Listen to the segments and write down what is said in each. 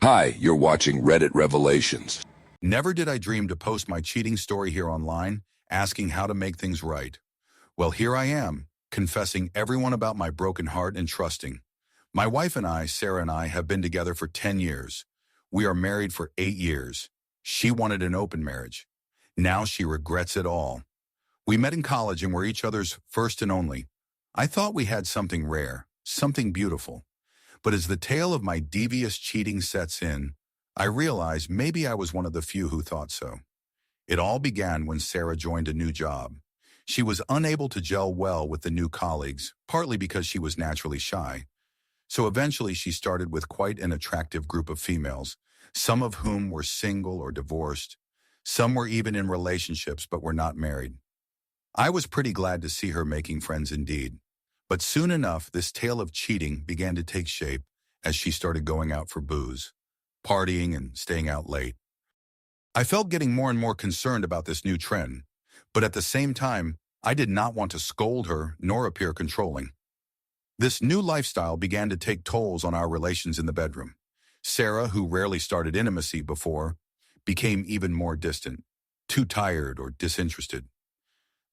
Hi, you're watching Reddit Revelations. Never did I dream to post my cheating story here online, asking how to make things right. Well, here I am, confessing everyone about my broken heart and trusting. My wife and I, Sarah and I, have been together for 10 years. We are married for 8 years. She wanted an open marriage. Now she regrets it all. We met in college and were each other's first and only. I thought we had something rare, something beautiful. But as the tale of my devious cheating sets in, I realized maybe I was one of the few who thought so. It all began when Sarah joined a new job. She was unable to gel well with the new colleagues, partly because she was naturally shy. So eventually she started with quite an attractive group of females, some of whom were single or divorced. Some were even in relationships but were not married. I was pretty glad to see her making friends indeed. But soon enough, this tale of cheating began to take shape as she started going out for booze, partying and staying out late. I felt getting more and more concerned about this new trend, but at the same time, I did not want to scold her nor appear controlling. This new lifestyle began to take tolls on our relations in the bedroom. Sarah, who rarely started intimacy before, became even more distant, too tired or disinterested.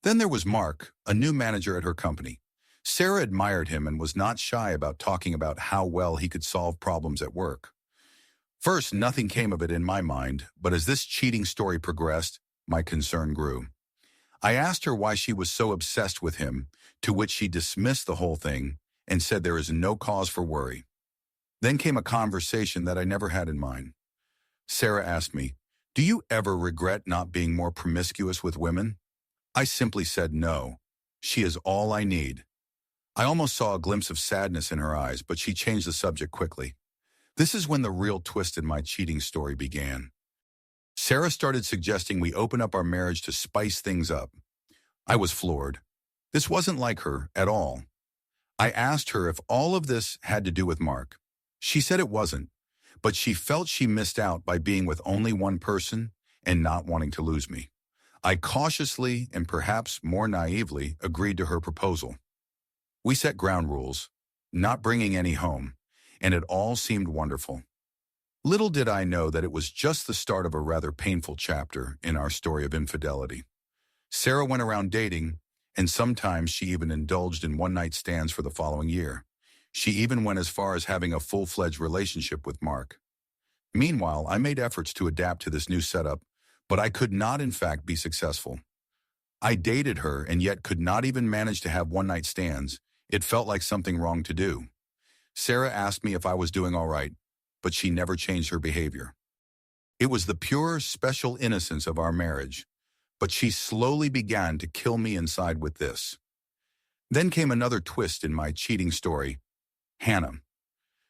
Then there was Mark, a new manager at her company. Sarah admired him and was not shy about talking about how well he could solve problems at work. First, nothing came of it in my mind, but as this cheating story progressed, my concern grew. I asked her why she was so obsessed with him, to which she dismissed the whole thing and said there is no cause for worry. Then came a conversation that I never had in mind. Sarah asked me, "Do you ever regret not being more promiscuous with women?" I simply said no. She is all I need. I almost saw a glimpse of sadness in her eyes, but she changed the subject quickly. This is when the real twist in my cheating story began. Sarah started suggesting we open up our marriage to spice things up. I was floored. This wasn't like her at all. I asked her if all of this had to do with Mark. She said it wasn't, but she felt she missed out by being with only one person and not wanting to lose me. I cautiously and perhaps more naively agreed to her proposal. We set ground rules, not bringing any home, and it all seemed wonderful. Little did I know that it was just the start of a rather painful chapter in our story of infidelity. Sarah went around dating, and sometimes she even indulged in one-night stands for the following year. She even went as far as having a full-fledged relationship with Mark. Meanwhile, I made efforts to adapt to this new setup, but I could not in fact be successful. I dated her and yet could not even manage to have one-night stands. It felt like something wrong to do. Sarah asked me if I was doing all right, but she never changed her behavior. It was the pure, special innocence of our marriage, but she slowly began to kill me inside with this. Then came another twist in my cheating story, Hannah.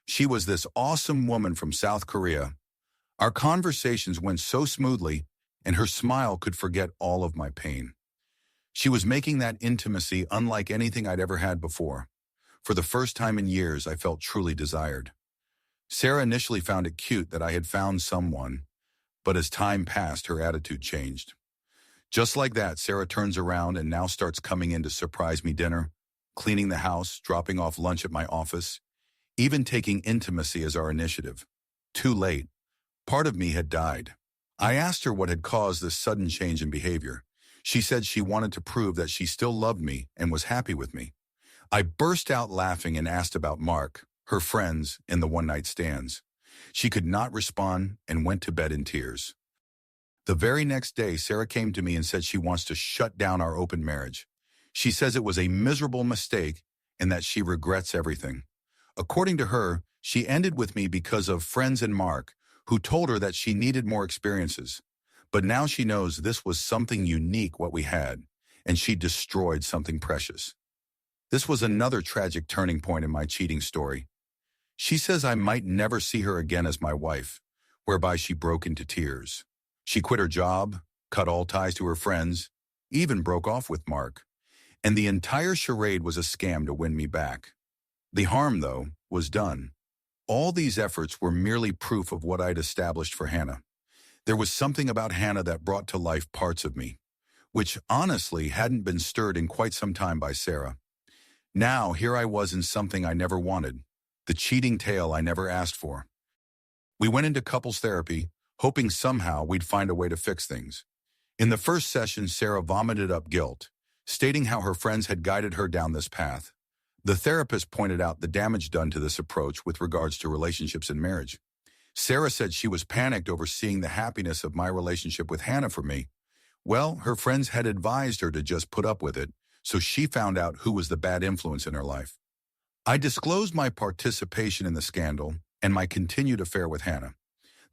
She was this awesome woman from South Korea. Our conversations went so smoothly, and her smile could forget all of my pain. She was making that intimacy unlike anything I'd ever had before. For the first time in years, I felt truly desired. Sarah initially found it cute that I had found someone, but as time passed, her attitude changed. Just like that, Sarah turns around and now starts coming in to surprise me dinner, cleaning the house, dropping off lunch at my office, even taking intimacy as our initiative. Too late. Part of me had died. I asked her what had caused this sudden change in behavior. She said she wanted to prove that she still loved me and was happy with me. I burst out laughing and asked about Mark, her friends, and the one-night stands. She could not respond and went to bed in tears. The very next day, Sarah came to me and said she wants to shut down our open marriage. She says it was a miserable mistake and that she regrets everything. According to her, she ended with me because of friends and Mark, who told her that she needed more experiences. But now she knows this was something unique what we had, and she destroyed something precious. This was another tragic turning point in my cheating story. She says I might never see her again as my wife, whereby she broke into tears. She quit her job, cut all ties to her friends, even broke off with Mark. And the entire charade was a scam to win me back. The harm, though, was done. All these efforts were merely proof of what I'd established for Hannah. There was something about Hannah that brought to life parts of me, which honestly hadn't been stirred in quite some time by Sarah. Now, here I was in something I never wanted, the cheating tale I never asked for. We went into couples therapy, hoping somehow we'd find a way to fix things. In the first session, Sarah vomited up guilt, stating how her friends had guided her down this path. The therapist pointed out the damage done to this approach with regards to relationships and marriage. Sarah said she was panicked over seeing the happiness of my relationship with Hannah for me. Well, her friends had advised her to just put up with it, so she found out who was the bad influence in her life. I disclosed my participation in the scandal and my continued affair with Hannah.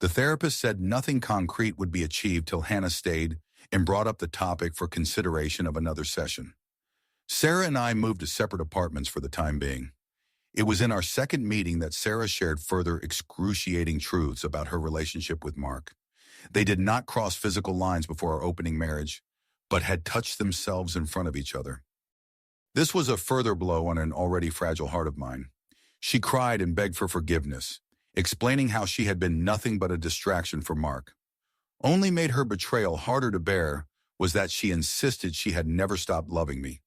The therapist said nothing concrete would be achieved till Hannah stayed and brought up the topic for consideration of another session. Sarah and I moved to separate apartments for the time being. It was in our second meeting that Sarah shared further excruciating truths about her relationship with Mark. They did not cross physical lines before our opening marriage, but had touched themselves in front of each other. This was a further blow on an already fragile heart of mine. She cried and begged for forgiveness, explaining how she had been nothing but a distraction for Mark. Only made her betrayal harder to bear was that she insisted she had never stopped loving me.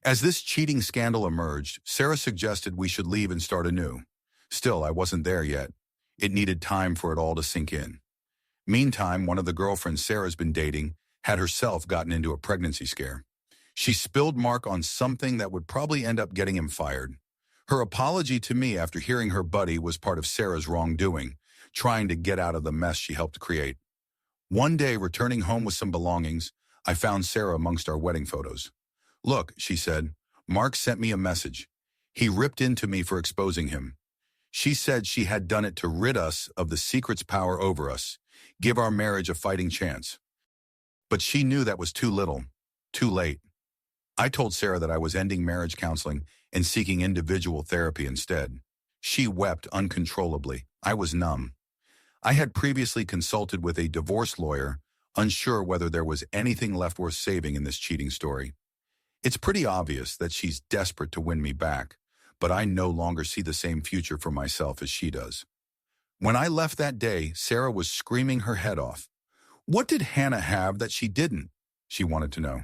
As this cheating scandal emerged, Sarah suggested we should leave and start anew. Still, I wasn't there yet. It needed time for it all to sink in. Meantime, one of the girlfriends Sarah's been dating had herself gotten into a pregnancy scare. She spilled Mark on something that would probably end up getting him fired. Her apology to me after hearing her buddy was part of Sarah's wrongdoing, trying to get out of the mess she helped create. One day, returning home with some belongings, I found Sarah amongst our wedding photos. "Look," she said, "Mark sent me a message. He ripped into me for exposing him. She said she had done it to rid us of the secret's power over us, give our marriage a fighting chance. But she knew that was too little, too late." I told Sarah that I was ending marriage counseling and seeking individual therapy instead. She wept uncontrollably. I was numb. I had previously consulted with a divorce lawyer, unsure whether there was anything left worth saving in this cheating story. It's pretty obvious that she's desperate to win me back, but I no longer see the same future for myself as she does. When I left that day, Sarah was screaming her head off. What did Hannah have that she didn't? She wanted to know.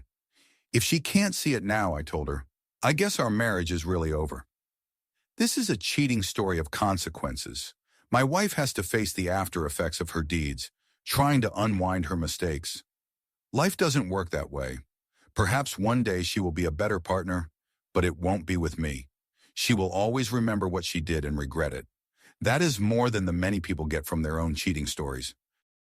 If she can't see it now, I told her, I guess our marriage is really over. This is a cheating story of consequences. My wife has to face the after effects of her deeds, trying to unwind her mistakes. Life doesn't work that way. Perhaps one day she will be a better partner, but it won't be with me. She will always remember what she did and regret it. That is more than the many people get from their own cheating stories.